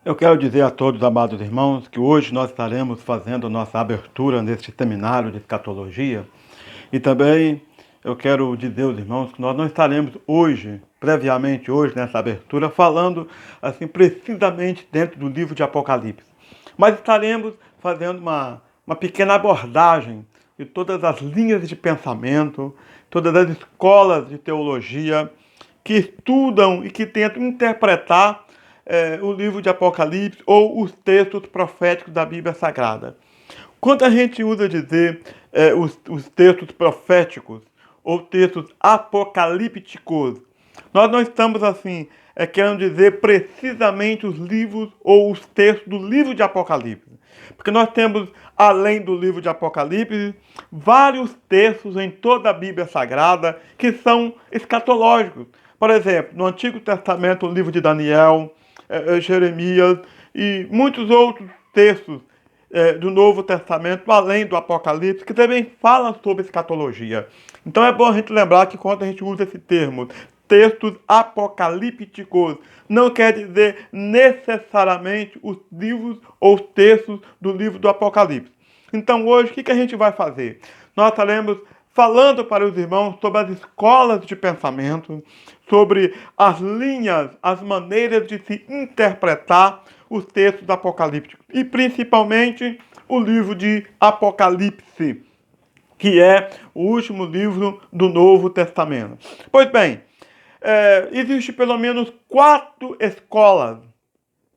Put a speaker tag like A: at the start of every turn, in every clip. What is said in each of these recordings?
A: Eu quero dizer a todos, amados irmãos, que hoje nós estaremos fazendo nossa abertura neste seminário de escatologia. E também eu quero dizer aos irmãos que nós não estaremos hoje, previamente hoje, nessa abertura, falando assim precisamente dentro do livro de Apocalipse. Mas estaremos fazendo uma pequena abordagem de todas as linhas de pensamento, todas as escolas de teologia que estudam e que tentam interpretar o livro de Apocalipse ou os textos proféticos da Bíblia Sagrada. Quando a gente usa dizer os textos proféticos ou textos apocalípticos, nós não estamos assim querendo dizer precisamente os livros ou os textos do livro de Apocalipse. Porque nós temos, além do livro de Apocalipse, vários textos em toda a Bíblia Sagrada que são escatológicos. Por exemplo, no Antigo Testamento, o livro de Daniel, Jeremias e muitos outros textos do Novo Testamento, além do Apocalipse, que também falam sobre escatologia. Então é bom a gente lembrar que quando a gente usa esse termo, textos apocalípticos, não quer dizer necessariamente os livros ou textos do livro do Apocalipse. Então hoje, o que a gente vai fazer? Nós estaremos falando para os irmãos sobre as escolas de pensamento, sobre as linhas, as maneiras de se interpretar os textos apocalípticos e principalmente o livro de Apocalipse, que é o último livro do Novo Testamento. Pois bem, existe pelo menos 4 escolas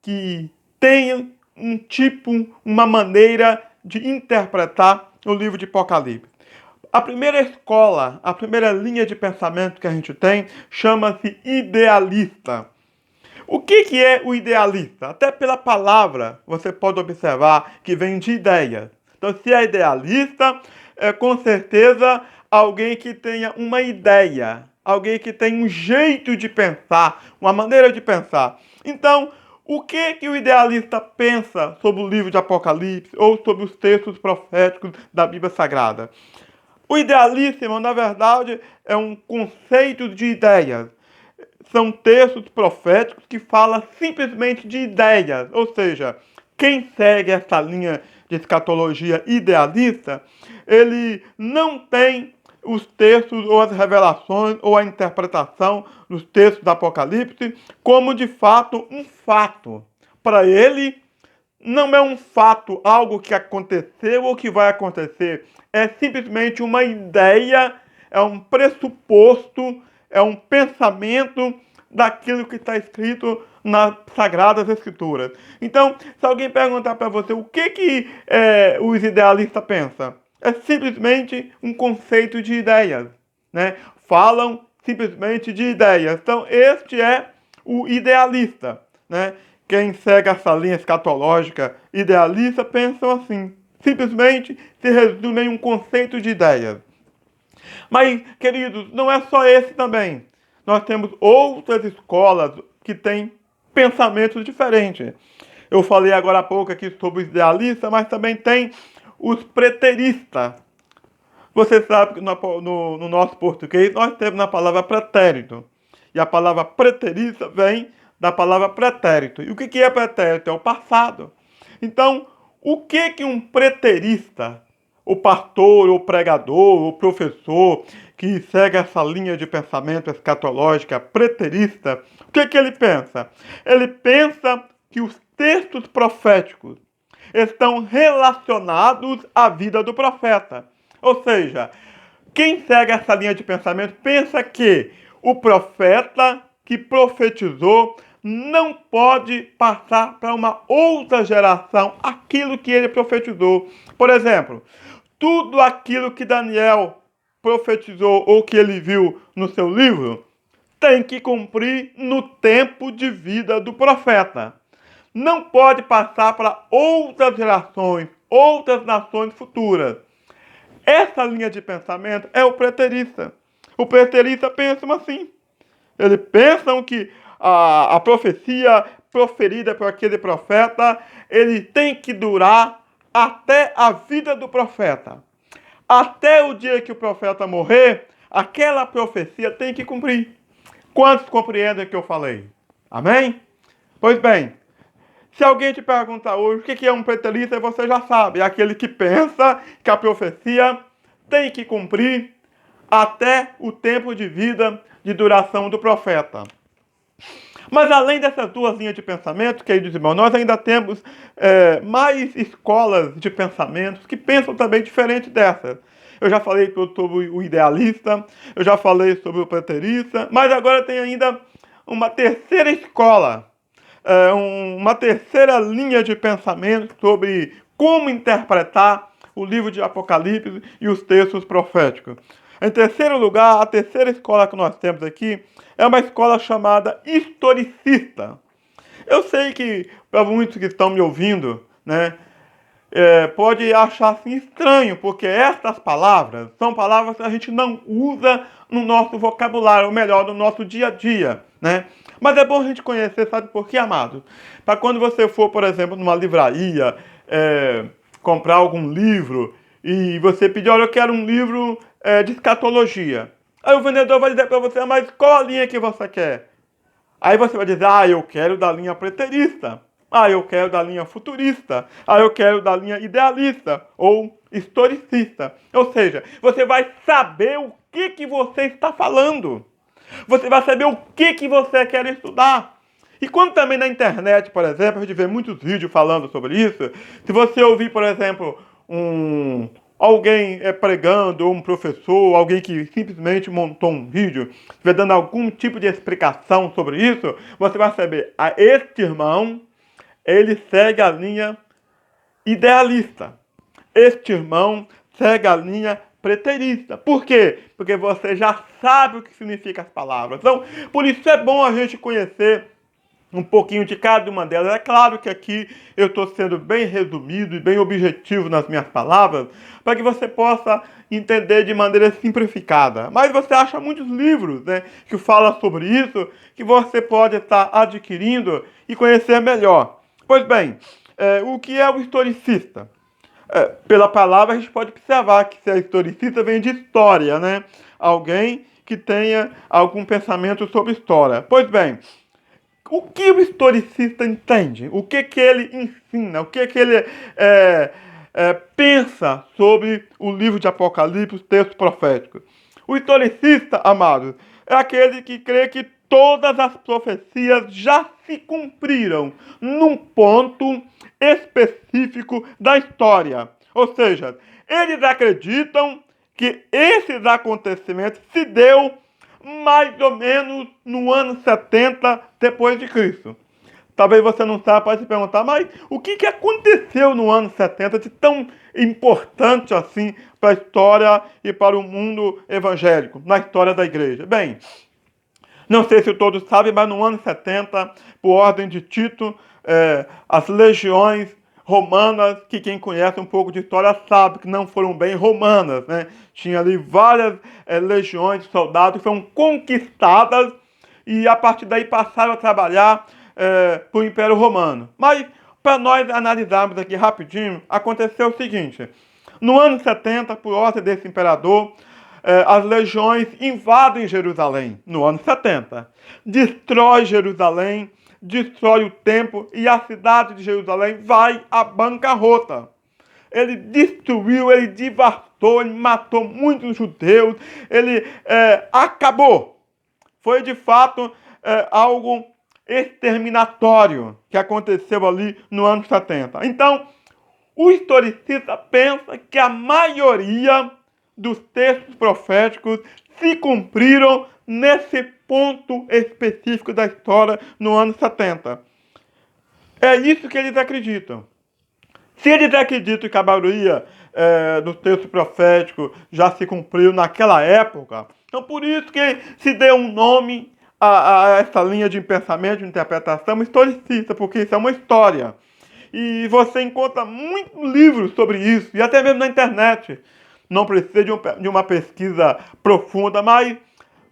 A: que têm um tipo, uma maneira de interpretar o livro de Apocalipse. A primeira escola, a primeira linha de pensamento que a gente tem, chama-se idealista. O que é o idealista? Até pela palavra você pode observar que vem de ideias. Então, se é idealista, é com certeza alguém que tenha uma ideia, alguém que tem um jeito de pensar, uma maneira de pensar. Então, o que o idealista pensa sobre o livro de Apocalipse ou sobre os textos proféticos da Bíblia Sagrada? O idealíssimo, na verdade, é um conceito de ideias. São textos proféticos que falam simplesmente de ideias. Ou seja, quem segue essa linha de escatologia idealista, ele não tem os textos ou as revelações ou a interpretação dos textos do Apocalipse como de fato um fato. Para ele, não é um fato, algo que aconteceu ou que vai acontecer. É simplesmente uma ideia, é um pressuposto, é um pensamento daquilo que está escrito nas Sagradas Escrituras. Então, se alguém perguntar para você o que os idealistas pensam, é simplesmente um conceito de ideias, né? Falam simplesmente de ideias. Então, este é o idealista, né? Quem segue essa linha escatológica idealista pensam assim. Simplesmente se resume em um conceito de ideias. Mas, queridos, não é só esse também. Nós temos outras escolas que têm pensamentos diferentes. Eu falei agora há pouco aqui sobre os idealistas, mas também tem os preteristas. Você sabe que no nosso português nós temos a palavra pretérito. E a palavra preterista vem da palavra pretérito. E o que é pretérito? É o passado. Então, o que um preterista, o pastor, o pregador, o professor que segue essa linha de pensamento escatológica preterista, o que ele pensa? Ele pensa que os textos proféticos estão relacionados à vida do profeta. Ou seja, quem segue essa linha de pensamento pensa que o profeta que profetizou não pode passar para uma outra geração aquilo que ele profetizou. Por exemplo, tudo aquilo que Daniel profetizou ou que ele viu no seu livro tem que cumprir no tempo de vida do profeta. Não pode passar para outras gerações, outras nações futuras. Essa linha de pensamento é o preterista. O preterista pensa assim. Eles pensam que a profecia proferida por aquele profeta, ele tem que durar até a vida do profeta. Até o dia que o profeta morrer, aquela profecia tem que cumprir. Quantos compreendem o que eu falei? Amém? Pois bem, Se alguém te perguntar hoje o que é um preterista, você já sabe. É aquele que pensa que a profecia tem que cumprir até o tempo de vida de duração do profeta. Mas além dessas duas linhas de pensamento, queridos irmãos, nós ainda temos mais escolas de pensamentos que pensam também diferente dessas. Eu já falei sobre o idealista, eu já falei sobre o preterista, mas agora tem ainda uma terceira escola, uma terceira linha de pensamento sobre como interpretar o livro de Apocalipse e os textos proféticos. Em terceiro lugar, a terceira escola que nós temos aqui é uma escola chamada historicista. Eu sei que, para muitos que estão me ouvindo, né, pode achar assim estranho, porque estas palavras são palavras que a gente não usa no nosso vocabulário, ou melhor, no nosso dia a dia, né? Mas é bom a gente conhecer, sabe por quê, amado? Para quando você for, por exemplo, numa livraria, comprar algum livro, e você pedir, olha, eu quero um livro de escatologia. Aí o vendedor vai dizer para você, mas qual a linha que você quer? Aí você vai dizer, eu quero da linha preterista. Eu quero da linha futurista. Eu quero da linha idealista ou historicista. Ou seja, você vai saber o que você está falando. Você vai saber o que você quer estudar. E quando também na internet, por exemplo, a gente vê muitos vídeos falando sobre isso, se você ouvir, por exemplo, alguém pregando, ou um professor, alguém que simplesmente montou um vídeo, estiver dando algum tipo de explicação sobre isso, você vai saber, este irmão, ele segue a linha idealista. Este irmão segue a linha preterista. Por quê? Porque você já sabe o que significam as palavras. Então, por isso é bom a gente conhecer um pouquinho de cada uma delas. É claro que aqui eu estou sendo bem resumido e bem objetivo nas minhas palavras, para que você possa entender de maneira simplificada. Mas você acha muitos livros, né, que falam sobre isso, que você pode estar adquirindo e conhecer melhor. Pois bem, o que é o historicista? Pela palavra a gente pode observar que se é historicista vem de história, né? Alguém que tenha algum pensamento sobre história. Pois bem, o que o historicista entende? O que ele ensina? O que ele pensa sobre o livro de Apocalipse, os textos proféticos? O historicista, amados, é aquele que crê que todas as profecias já se cumpriram num ponto específico da história. Ou seja, eles acreditam que esses acontecimentos se deu mais ou menos no ano 70 depois de Cristo. Talvez você não saiba, pode se perguntar, mas o que aconteceu no ano 70 de tão importante assim para a história e para o mundo evangélico, na história da igreja? Bem, não sei se todos sabem, mas no ano 70, por ordem de Tito, as legiões romanas, que quem conhece um pouco de história sabe que não foram bem romanas, né? Tinha ali várias legiões de soldados que foram conquistadas e a partir daí passaram a trabalhar para o Império Romano. Mas, para nós analisarmos aqui rapidinho, aconteceu o seguinte: no ano 70, por ordem desse imperador, as legiões invadem Jerusalém, no ano 70. Destrói Jerusalém, destrói o templo e a cidade de Jerusalém vai à bancarrota. Ele destruiu, ele devastou, ele matou muitos judeus, ele acabou. Foi de fato algo exterminatório que aconteceu ali no ano 70. Então, o historicista pensa que a maioria dos textos proféticos se cumpriram nesse ponto específico da história no ano 70. É isso que eles acreditam. Se eles acreditam que a maioria dos textos proféticos já se cumpriu naquela época, então por isso que se deu um nome a essa linha de pensamento, de interpretação historicista, porque isso é uma história. E você encontra muitos livros sobre isso, e até mesmo na internet. Não precisa de uma pesquisa profunda, mas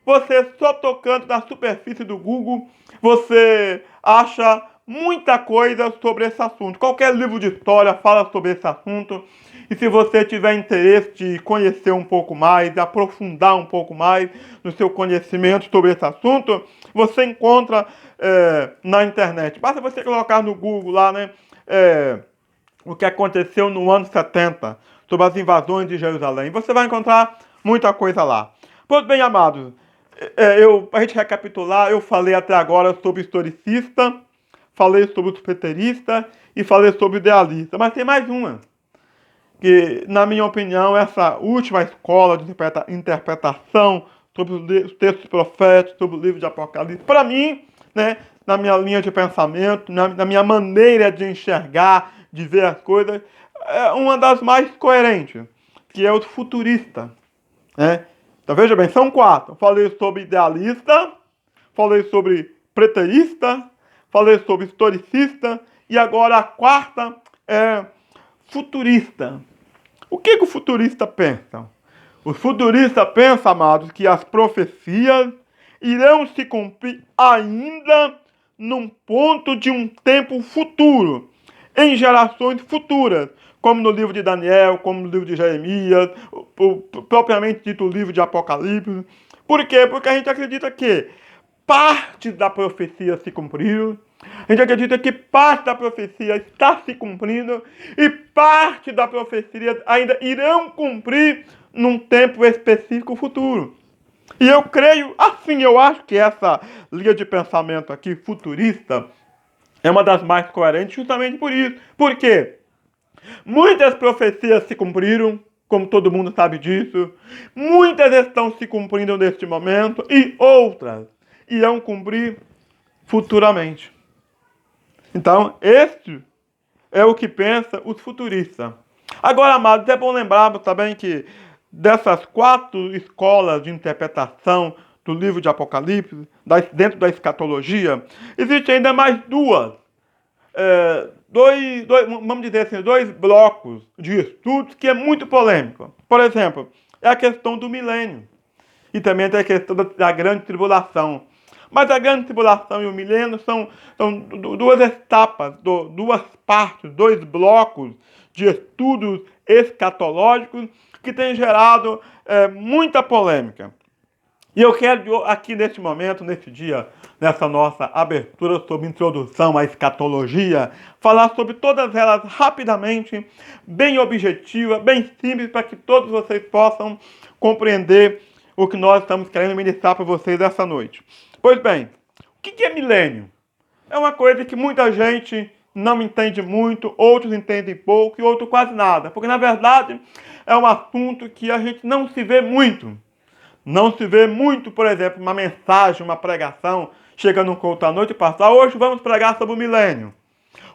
A: você só tocando na superfície do Google, você acha muita coisa sobre esse assunto. Qualquer livro de história fala sobre esse assunto. E se você tiver interesse de conhecer um pouco mais, de aprofundar um pouco mais no seu conhecimento sobre esse assunto, você encontra na internet. Basta você colocar no Google lá, né? O que aconteceu no ano 70, sobre as invasões de Jerusalém. Você vai encontrar muita coisa lá. Pois bem, amados, para a gente recapitular, eu falei até agora sobre historicista, falei sobre os preteristas e falei sobre o idealista. Mas tem mais uma, que, na minha opinião, essa última escola de interpretação sobre os textos proféticos, sobre o livro de Apocalipse, para mim, né, na minha linha de pensamento, na minha maneira de enxergar, de ver as coisas, é uma das mais coerentes, que é o futurista, né? Então veja bem, são 4. Falei sobre idealista, falei sobre preterista, falei sobre historicista e agora a 4ª é futurista. O que o futurista pensa? O futurista pensa, amados, que as profecias irão se cumprir ainda num ponto de um tempo futuro, em gerações futuras, como no livro de Daniel, como no livro de Jeremias, propriamente dito o livro de Apocalipse. Por quê? Porque a gente acredita que parte da profecia se cumpriu, a gente acredita que parte da profecia está se cumprindo e parte da profecia ainda irão cumprir num tempo específico futuro. E eu creio, assim, eu acho que essa linha de pensamento aqui, futurista, é uma das mais coerentes justamente por isso. Por quê? Muitas profecias se cumpriram, como todo mundo sabe disso. Muitas estão se cumprindo neste momento e outras irão cumprir futuramente. Então, este é o que pensa os futuristas. Agora, amados, é bom lembrarmos também que dessas 4 escolas de interpretação do livro de Apocalipse, dentro da escatologia, existem ainda mais vamos dizer assim, 2 blocos de estudos que é muito polêmico. Por exemplo, é a questão do milênio. E também tem a questão da grande tribulação. Mas a grande tribulação e o milênio são 2 etapas, 2 partes, 2 blocos de estudos escatológicos que têm gerado muita polêmica. E eu quero aqui neste momento, neste dia, nessa nossa abertura sobre introdução à escatologia, falar sobre todas elas rapidamente, bem objetiva, bem simples, para que todos vocês possam compreender o que nós estamos querendo ministrar para vocês essa noite. Pois bem, o que é milênio? É uma coisa que muita gente não entende muito, outros entendem pouco e outros quase nada. Porque, na verdade, é um assunto que a gente não se vê muito. Não se vê muito, por exemplo, uma mensagem, uma pregação, chega num culto à noite e passa, hoje vamos pregar sobre o milênio.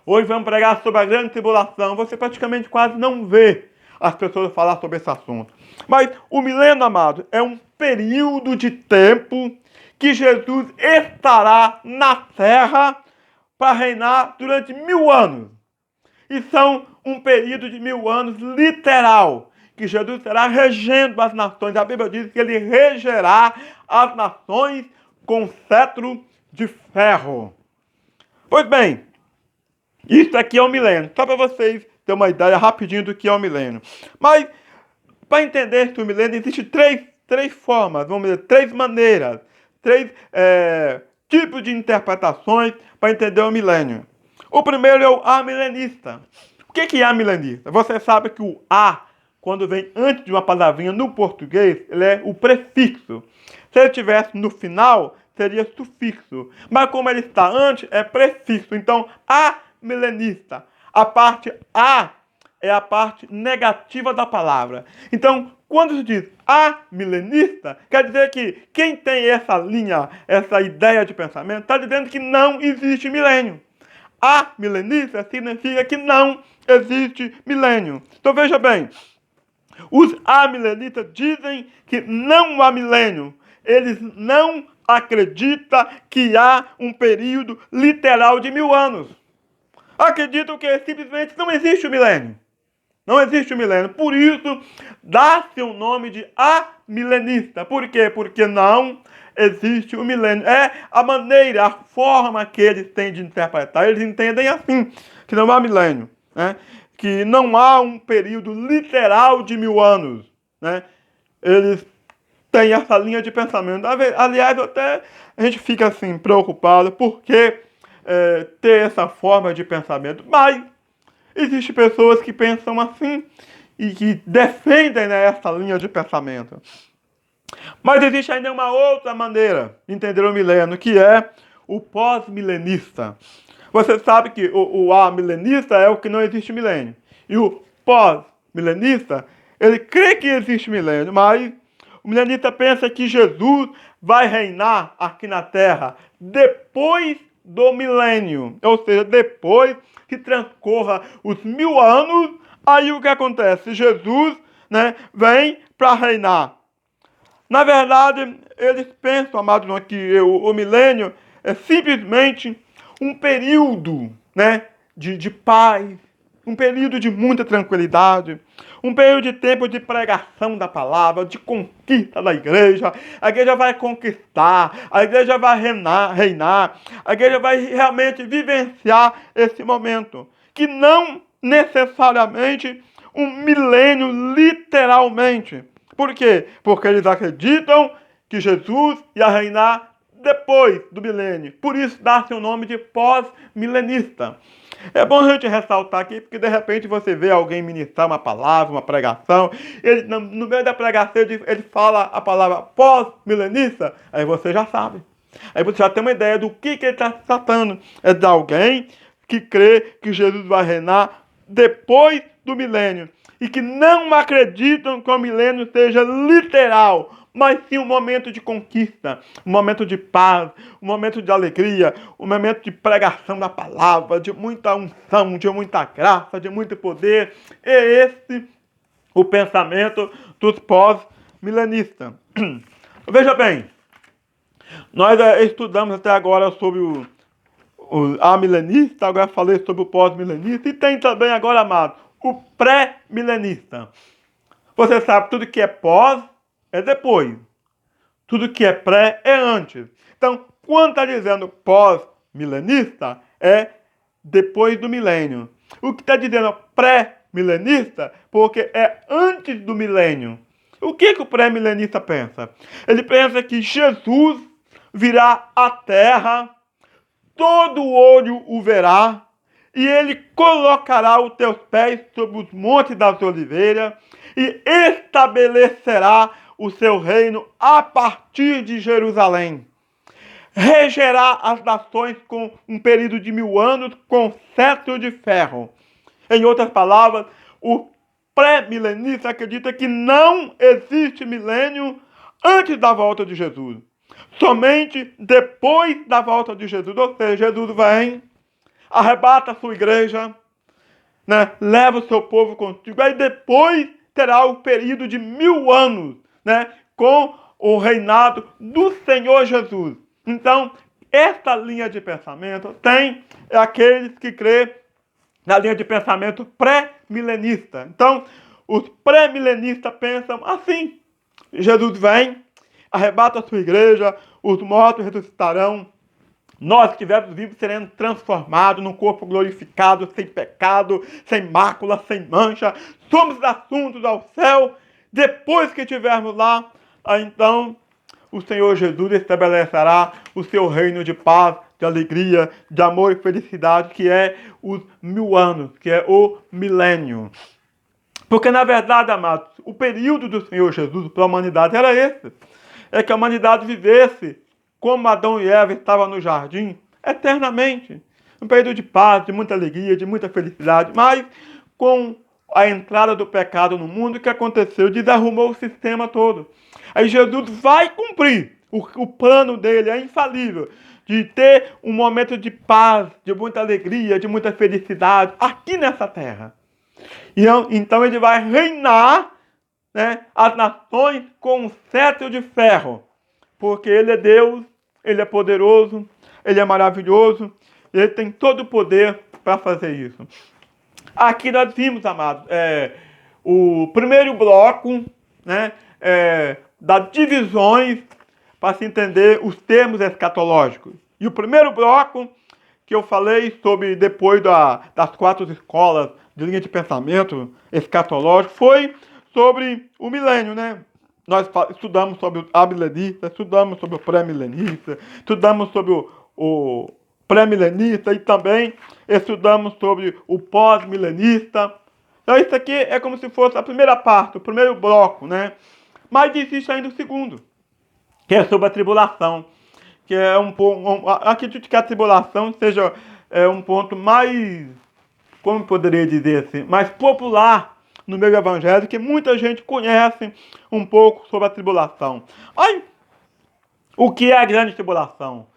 A: Hoje vamos pregar sobre a grande tribulação. Você praticamente quase não vê as pessoas falar sobre esse assunto. Mas o milênio, amado, é um período de tempo que Jesus estará na terra para reinar durante 1000 anos. E são um período de 1000 anos literal, que Jesus estará regendo as nações. A Bíblia diz que ele regerá as nações com cetro de ferro. Pois bem, isso aqui é o milênio. Só para vocês terem uma ideia rapidinho do que é o milênio. Mas, para entender que o milênio, existem três formas, vamos dizer, 3 maneiras, 3 tipos de interpretações para entender o milênio. O primeiro é o amilenista. O que é amilenista? Você sabe que o a, quando vem antes de uma palavrinha no português, ele é o prefixo. Se ele estivesse no final, seria sufixo. Mas como ele está antes, é prefixo. Então, amilenista. A parte a é a parte negativa da palavra. Então, quando se diz amilenista, quer dizer que quem tem essa linha, essa ideia de pensamento, está dizendo que não existe milênio. Amilenista significa que não existe milênio. Então veja bem, os amilenistas dizem que não há milênio. Eles não acreditam que há um período literal de 1000 anos. Acreditam que simplesmente não existe o milênio. Não existe o milênio. Por isso, dá-se o nome de amilenista. Por quê? Porque não existe o milênio. É a maneira, a forma que eles têm de interpretar. Eles entendem assim, que não há milênio, né? Que não há um período literal de 1000 anos, né? Eles têm essa linha de pensamento. Aliás, até a gente fica assim preocupado porque ter essa forma de pensamento. Mas existem pessoas que pensam assim e que defendem, né, essa linha de pensamento. Mas existe ainda uma outra maneira de entender o milênio, que é o pós-milenista. Você sabe que o amilenista é o que não existe milênio. E o pós-milenista, ele crê que existe milênio, mas o milenista pensa que Jesus vai reinar aqui na Terra depois do milênio. Ou seja, depois que transcorra os 1000 anos, aí o que acontece? Jesus, né, vem para reinar. Na verdade, eles pensam, amados, que o milênio é simplesmente um período, né, de paz, um período de muita tranquilidade, um período de tempo de pregação da palavra, de conquista da igreja. A igreja vai conquistar, a igreja vai reinar, a igreja vai realmente vivenciar esse momento, que não necessariamente um milênio literalmente. Por quê? Porque eles acreditam que Jesus ia reinar depois do milênio. Por isso dá-se o nome de pós-milenista. É bom a gente ressaltar aqui, porque de repente você vê alguém ministrar uma palavra, uma pregação, ele, no meio da pregação ele fala a palavra pós-milenista, aí você já sabe. Aí você já tem uma ideia do que ele está tratando. É de alguém que crê que Jesus vai reinar depois do milênio. E que não acreditam que o milênio seja literal, mas sim um momento de conquista, um momento de paz, um momento de alegria, um momento de pregação da palavra, de muita unção, de muita graça, de muito poder. É esse o pensamento dos pós-milenistas. Veja bem, nós estudamos até agora sobre o amilenista, agora falei sobre o pós-milenista, e tem também agora, amado, o pré-milenista. Você sabe, tudo que é pós é depois. Tudo que é pré é antes. Então, quando está dizendo pós-milenista, é depois do milênio. O que está dizendo pré-milenista, porque é antes do milênio. O que o pré-milenista pensa? Ele pensa que Jesus virá à terra, todo olho o verá, e ele colocará os teus pés sobre os montes das oliveiras e estabelecerá o seu reino a partir de Jerusalém. Regerá as nações com um período de 1000 anos com cetro de ferro. Em outras palavras, o pré-milenista acredita que não existe milênio antes da volta de Jesus. Somente depois da volta de Jesus. Ou seja, Jesus vem, arrebata a sua igreja, né, leva o seu povo contigo. Aí depois terá o período de 1000 anos, né, com o reinado do Senhor Jesus. Então, esta linha de pensamento tem aqueles que crêem na linha de pensamento pré-milenista. Então, os pré-milenistas pensam assim: Jesus vem, arrebata a sua igreja, os mortos ressuscitarão, nós que estivermos vivos seremos transformados num corpo glorificado, sem pecado, sem mácula, sem mancha. Somos assuntos ao céu. Depois que estivermos lá, então o Senhor Jesus estabelecerá o seu reino de paz, de alegria, de amor e felicidade, que é os 1000 anos, que é o milênio. Porque, na verdade, amados, o período do Senhor Jesus para a humanidade era esse. É que a humanidade vivesse como Adão e Eva estavam no jardim, eternamente. Um período de paz, de muita alegria, de muita felicidade. Mas, com a entrada do pecado no mundo, o que aconteceu? Desarrumou o sistema todo. Aí Jesus vai cumprir o plano dele, é infalível, de ter um momento de paz, de muita alegria, de muita felicidade aqui nessa terra. E então ele vai reinar, né, as nações com um cetro de ferro, porque ele é Deus, ele é poderoso, ele é maravilhoso, ele tem todo o poder para fazer isso. Aqui nós vimos, amados, o primeiro bloco, né, das divisões para se entender os termos escatológicos. E o primeiro bloco que eu falei sobre, depois das 4 escolas de linha de pensamento escatológico, foi sobre o milênio, né? Nós estudamos sobre o amilenista, estudamos sobre o pré-milenista, estudamos sobre o pré-milenista e também estudamos sobre o pós-milenista. Então isso aqui é como se fosse a primeira parte, o primeiro bloco, né? Mas existe ainda o segundo, que é sobre a tribulação, que é acredito que a tribulação seja um ponto mais, como poderia dizer assim, mais popular no meio evangélico, que muita gente conhece um pouco sobre a tribulação. Aí, o que é a grande tribulação?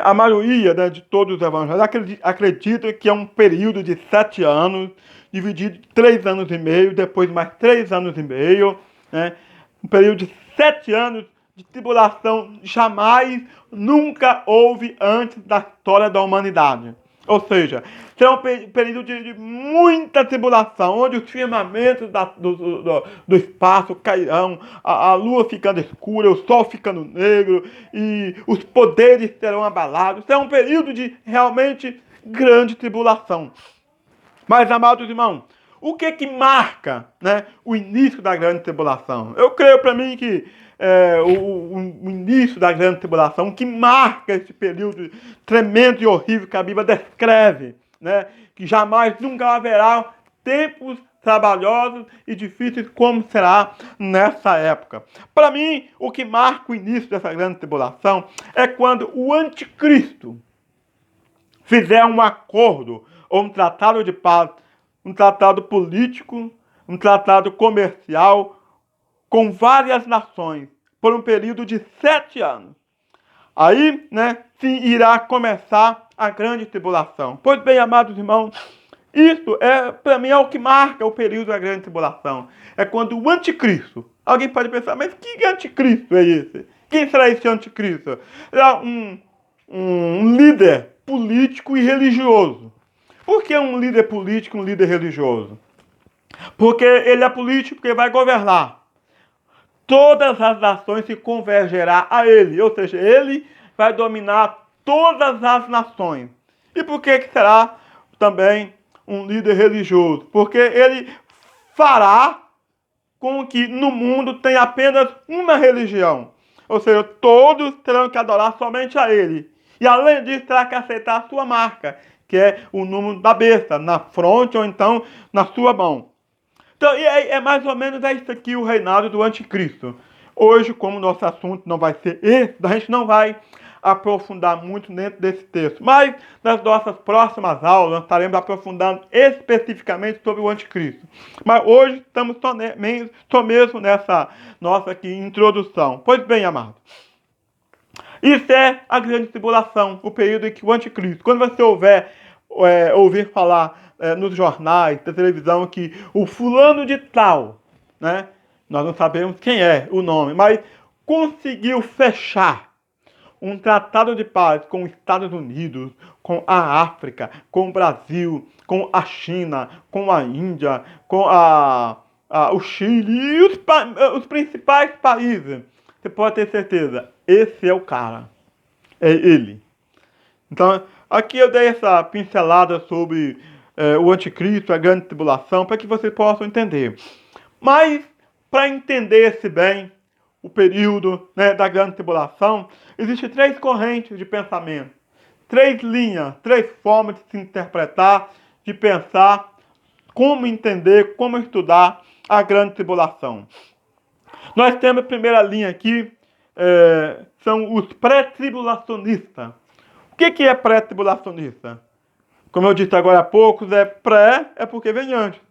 A: A maioria, né, de todos os evangélicos acredita que é um período de 7 anos, dividido em 3 anos e meio, depois mais 3 anos e meio, né? Um período de 7 anos de tribulação jamais, nunca houve antes da história da humanidade. Ou seja, será um período de muita tribulação, onde os firmamentos do espaço cairão, a lua ficando escura, o sol ficando negro, e os poderes serão abalados. Será um período de realmente grande tribulação. Mas, amados irmãos, o que marca, né, o início da grande tribulação? Eu creio para mim que o início da grande tribulação, que marca esse período tremendo e horrível que a Bíblia descreve, né, que jamais, nunca haverá tempos trabalhosos e difíceis como será nessa época. Para mim, o que marca o início dessa grande tribulação é quando o anticristo fizer um acordo ou um tratado de paz, um tratado político, um tratado comercial com várias nações por um período de 7 anos. Aí, né, sim, irá começar a grande tribulação. Pois bem, amados irmãos, isso para mim, é o que marca o período da grande tribulação. É quando o anticristo, alguém pode pensar, mas que anticristo é esse? Quem será esse anticristo? É um líder político e religioso. Por que um líder político e um líder religioso? Porque ele é político, porque vai governar. Todas as nações se convergerá a ele, ou seja, ele vai dominar todas as nações. E por que será também um líder religioso? Porque ele fará com que no mundo tenha apenas uma religião. Ou seja, todos terão que adorar somente a ele. E além disso, terá que aceitar a sua marca, que é o número da besta, na fronte ou então na sua mão. Então, é mais ou menos isso aqui o reinado do anticristo. Hoje, como nosso assunto não vai ser esse, a gente não vai aprofundar muito dentro desse texto. Mas, nas nossas próximas aulas, nós estaremos aprofundando especificamente sobre o anticristo. Mas hoje, estamos só mesmo nessa nossa aqui introdução. Pois bem, amados, isso é a grande tribulação, o período em que o anticristo, quando você ouvir falar nos jornais, da televisão, que o fulano de tal, né? Nós não sabemos quem é o nome, mas conseguiu fechar um tratado de paz com os Estados Unidos, com a África, com o Brasil, com a China, com a Índia, com o Chile e os principais países. Você pode ter certeza, esse é o cara. É ele. Então, aqui eu dei essa pincelada sobre o anticristo, a grande tribulação, para que vocês possam entender. Mas, para entender-se bem o período, né, da grande tribulação, existem 3 correntes de pensamento, 3 linhas, 3 formas de se interpretar, de pensar, como entender, como estudar a grande tribulação. Nós temos a primeira linha aqui, são os pré-tribulacionistas. O que é pré-tribulacionista? Como eu disse agora há pouco, é porque vem antes.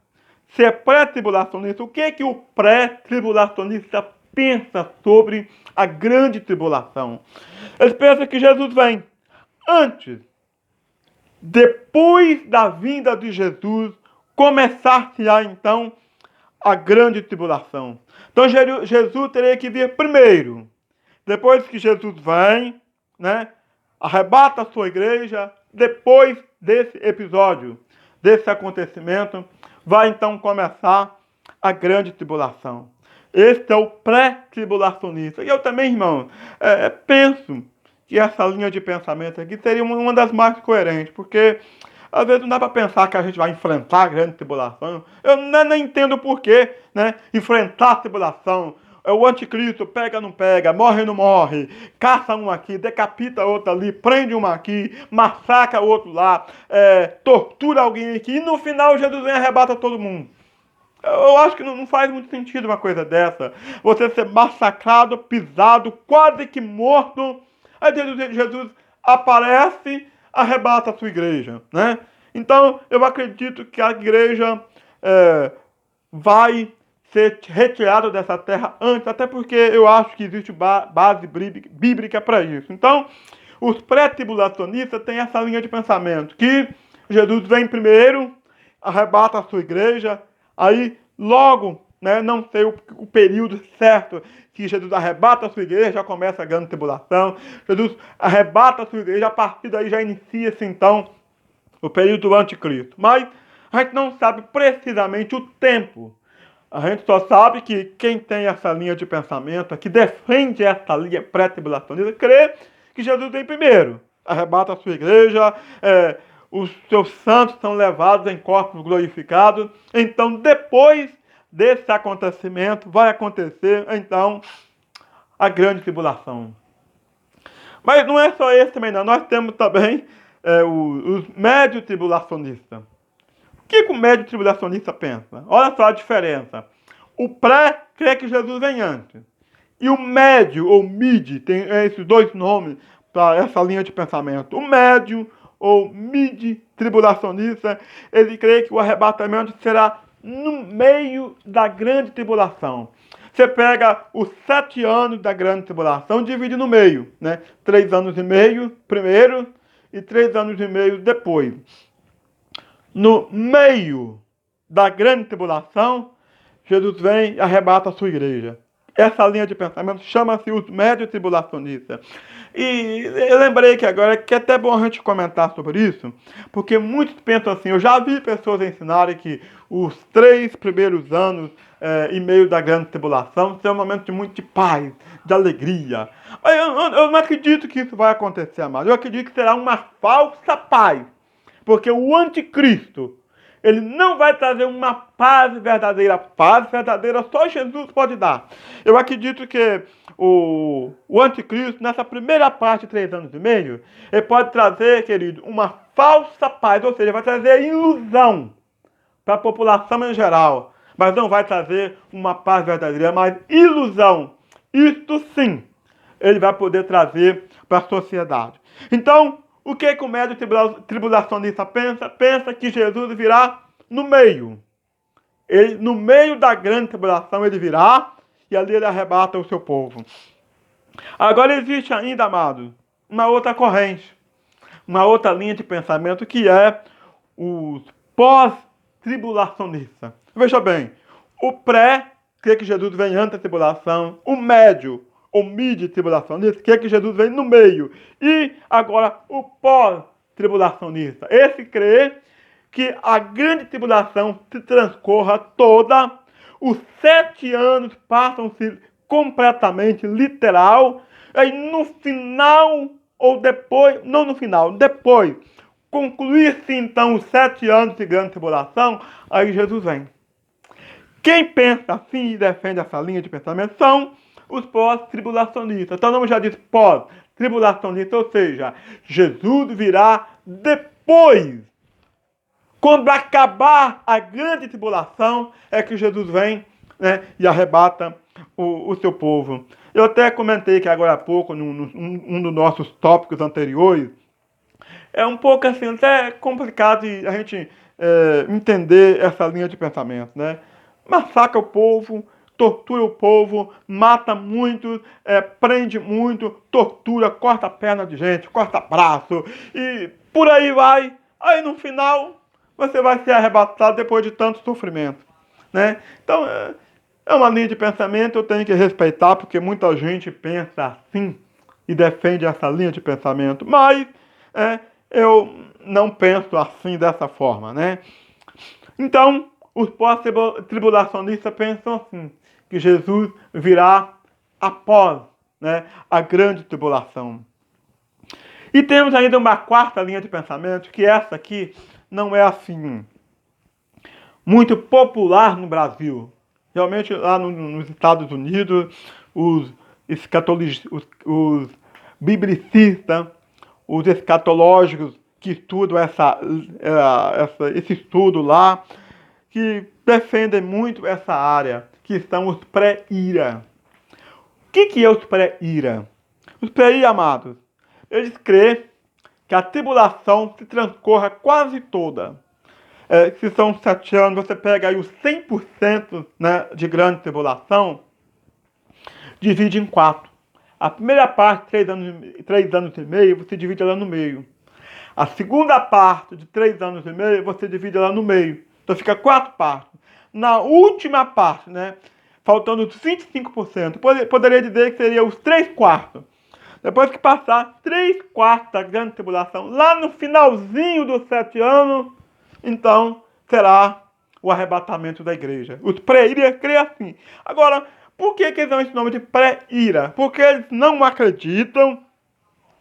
A: Se é pré-tribulacionista, o que o pré-tribulacionista pensa sobre a grande tribulação? Eles pensam que Jesus vem antes, depois da vinda de Jesus, começar-se-á então a grande tribulação. Então Jesus teria que vir primeiro. Depois que Jesus vem, né, arrebata a sua igreja, depois desse episódio, desse acontecimento, vai então começar a grande tribulação. Esse é o pré-tribulacionista. E eu também, irmão, penso que essa linha de pensamento aqui seria uma das mais coerentes, porque às vezes não dá para pensar que a gente vai enfrentar a grande tribulação. Eu nem entendo o porquê, né? Enfrentar a tribulação. O anticristo pega, não pega, morre, não morre, caça um aqui, decapita outro ali, prende um aqui, massacra outro lá, tortura alguém aqui, e no final Jesus vem e arrebata todo mundo. Eu acho que não faz muito sentido uma coisa dessa. Você ser massacrado, pisado, quase que morto. Aí Jesus aparece, arrebata a sua igreja, né? Então, eu acredito que a igreja vai ser retirada dessa terra antes, até porque eu acho que existe base bíblica para isso. Então, os pré-tribulacionistas têm essa linha de pensamento, que Jesus vem primeiro, arrebata a sua igreja, aí logo, né, não sei o período certo que Jesus arrebata a sua igreja, já começa a grande tribulação, Jesus arrebata a sua igreja, a partir daí já inicia-se então o período do anticristo. Mas a gente não sabe precisamente o tempo. A gente só sabe que quem tem essa linha de pensamento, que defende essa linha pré-tribulacionista, crê que Jesus vem primeiro, arrebata a sua igreja, os seus santos são levados em corpos glorificados. Então, depois desse acontecimento, vai acontecer, então, a grande tribulação. Mas não é só esse também, não. Nós temos também os médio tribulacionistas. O que o médio tribulacionista pensa? Olha só a diferença. O pré crê que Jesus vem antes. E o médio, ou mid, tem esses dois nomes para essa linha de pensamento. O médio, ou mid tribulacionista, ele crê que o arrebatamento será no meio da grande tribulação. Você pega os 7 anos da grande tribulação, divide no meio, né? 3 anos e meio primeiro e 3 anos e meio depois. No meio da grande tribulação, Jesus vem e arrebata a sua igreja. Essa linha de pensamento chama-se os médios tribulacionistas. E eu lembrei que agora que é até bom a gente comentar sobre isso, porque muitos pensam assim, eu já vi pessoas ensinarem que os 3 primeiros anos e meio da grande tribulação serão um momento de muito de paz, de alegria. Eu não acredito que isso vai acontecer, amado. Eu acredito que será uma falsa paz. Porque o anticristo, ele não vai trazer uma paz verdadeira. Paz verdadeira só Jesus pode dar. Eu acredito que o anticristo, nessa primeira parte de 3 anos e meio, ele pode trazer, querido, uma falsa paz. Ou seja, vai trazer ilusão para a população em geral. Mas não vai trazer uma paz verdadeira, mas ilusão. Isto sim, ele vai poder trazer para a sociedade. Então, o que o médio tribulacionista pensa? Pensa que Jesus virá no meio. No meio da grande tribulação ele virá e ali ele arrebata o seu povo. Agora existe ainda, amado, uma outra corrente, uma outra linha de pensamento que é os pós-tribulacionistas. Veja bem, o pré crê que Jesus vem antes da tribulação, o médio ou mid-tribulacionista, que Jesus vem no meio. E agora o pós-tribulacionista. Esse crê que a grande tribulação se transcorra toda, os 7 anos passam-se completamente literal, e no final, ou depois, não no final, depois, concluir-se então os 7 anos de grande tribulação, aí Jesus vem. Quem pensa assim e defende essa linha de pensamento são os pós-tribulacionistas. Então, o nome já diz pós-tribulacionista, ou seja, Jesus virá depois. Quando acabar a grande tribulação, é que Jesus vem, né, e arrebata o seu povo. Eu até comentei que agora há pouco, num dos nossos tópicos anteriores, é um pouco assim, até complicado de a gente entender essa linha de pensamento, né? Massacra o povo, tortura o povo, mata muito, prende muito, tortura, corta a perna de gente, corta braço, e por aí vai. Aí no final, você vai ser arrebatado depois de tanto sofrimento, né? Então, é uma linha de pensamento, eu tenho que respeitar, porque muita gente pensa assim e defende essa linha de pensamento, mas eu não penso assim dessa forma, né? Então, os pós-tribulacionistas pensam assim, que Jesus virá após, né, a grande tribulação. E temos ainda uma quarta linha de pensamento, que essa aqui não é assim muito popular no Brasil. Realmente lá nos Estados Unidos, os os biblicistas, os escatológicos que estudam esse estudo lá, que defendem muito essa área, que são os pré-ira. O que é os pré-ira? Os pré-ira, amados, eles creem que a tribulação se transcorra quase toda. Se são 7 anos, você pega aí os 100%, né, de grande tribulação, divide em 4. A primeira parte, 3 anos e meio, você divide ela no meio. A segunda parte, de 3 anos e meio, você divide ela no meio. Então fica 4 partes. Na última parte, né, faltando 25%, poderia dizer que seria os 3/4. Depois que passar 3/4 da grande tribulação, lá no finalzinho dos 7 anos, então será o arrebatamento da igreja. Os pré-ira creem assim. Agora, por que eles dão esse nome de pré-ira? Porque eles não acreditam,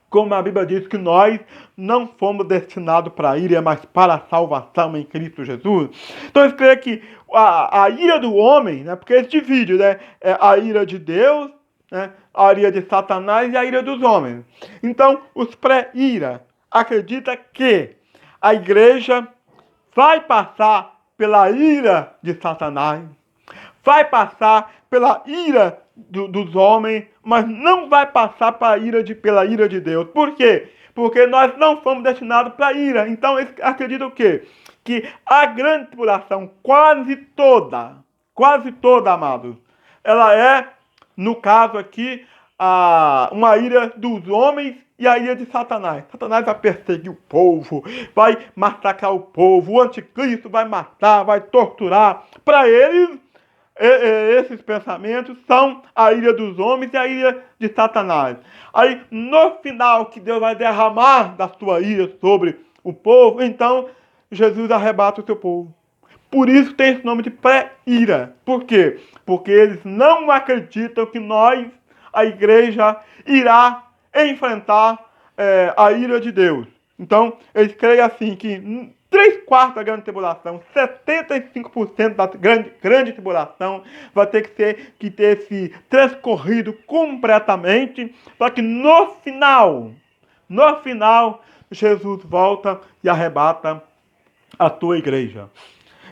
A: como a Bíblia diz, que nós não fomos destinados para a ira, mas para a salvação em Cristo Jesus. Então eles creem que a ira do homem, né, porque eles dividem, né, a ira de Deus, né, a ira de Satanás e a ira dos homens. Então, os pré-ira acreditam que a igreja vai passar pela ira de Satanás, vai passar pela ira dos homens, mas não vai passar pela ira de Deus. Por quê? Porque nós não fomos destinados para a ira. Então eles acreditam o quê? Que a grande tribulação, quase toda, amados, ela é, no caso aqui, uma ira dos homens e a ira de Satanás. Satanás vai perseguir o povo, vai massacrar o povo, o anticristo vai matar, vai torturar. Para eles, esses pensamentos são a ira dos homens e a ira de Satanás. Aí, no final, que Deus vai derramar da sua ira sobre o povo, então Jesus arrebata o seu povo. Por isso tem esse nome de pré-ira. Por quê? Porque eles não acreditam que nós, a igreja, irá enfrentar a ira de Deus. Então, eles creem assim que 3/4 da grande tribulação, 75% da grande tribulação vai ter que ter se transcorrido completamente, para que no final, Jesus volta e arrebata a tua igreja.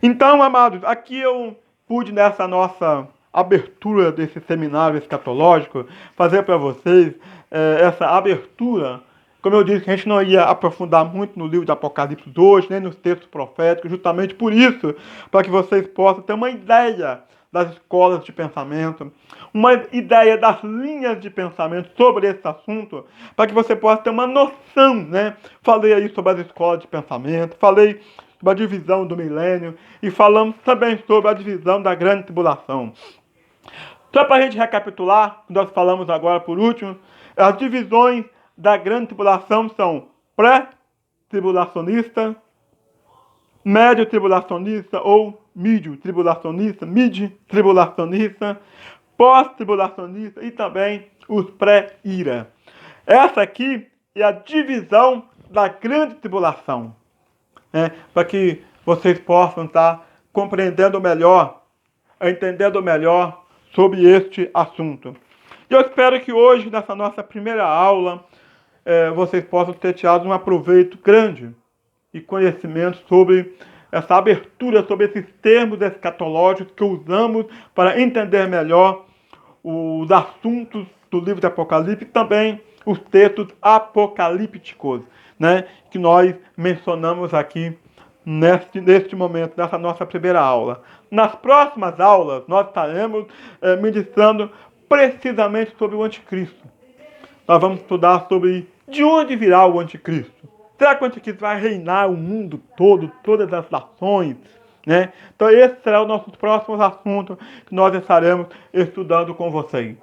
A: Então, amados, aqui eu pude, nessa nossa abertura desse seminário escatológico, fazer para vocês essa abertura. Como eu disse, a gente não ia aprofundar muito no livro de Apocalipse hoje, nem nos textos proféticos, justamente por isso, para que vocês possam ter uma ideia das escolas de pensamento, uma ideia das linhas de pensamento sobre esse assunto, para que você possa ter uma noção, né? Falei aí sobre as escolas de pensamento, falei sobre a divisão do milênio e falamos também sobre a divisão da grande tribulação. Só para a gente recapitular, nós falamos agora por último, as divisões da grande tribulação são pré-tribulacionista, médio tribulacionista ou mid-tribulacionista, pós-tribulacionista e também os pré-ira. Essa aqui é a divisão da grande tribulação, né? Para que vocês possam estar compreendendo melhor, entendendo melhor sobre este assunto. Eu espero que hoje, nessa nossa primeira aula, vocês possam ter tirado um aproveito grande e conhecimento sobre essa abertura, sobre esses termos escatológicos que usamos para entender melhor os assuntos do livro de Apocalipse e também os textos apocalípticos, né, que nós mencionamos aqui neste momento, nessa nossa primeira aula. Nas próximas aulas, nós estaremos ministrando precisamente sobre o anticristo. Nós vamos estudar sobre de onde virá o anticristo. Será que o anticristo vai reinar o mundo todo, todas as nações, né? Então esse será o nosso próximo assunto que nós estaremos estudando com vocês.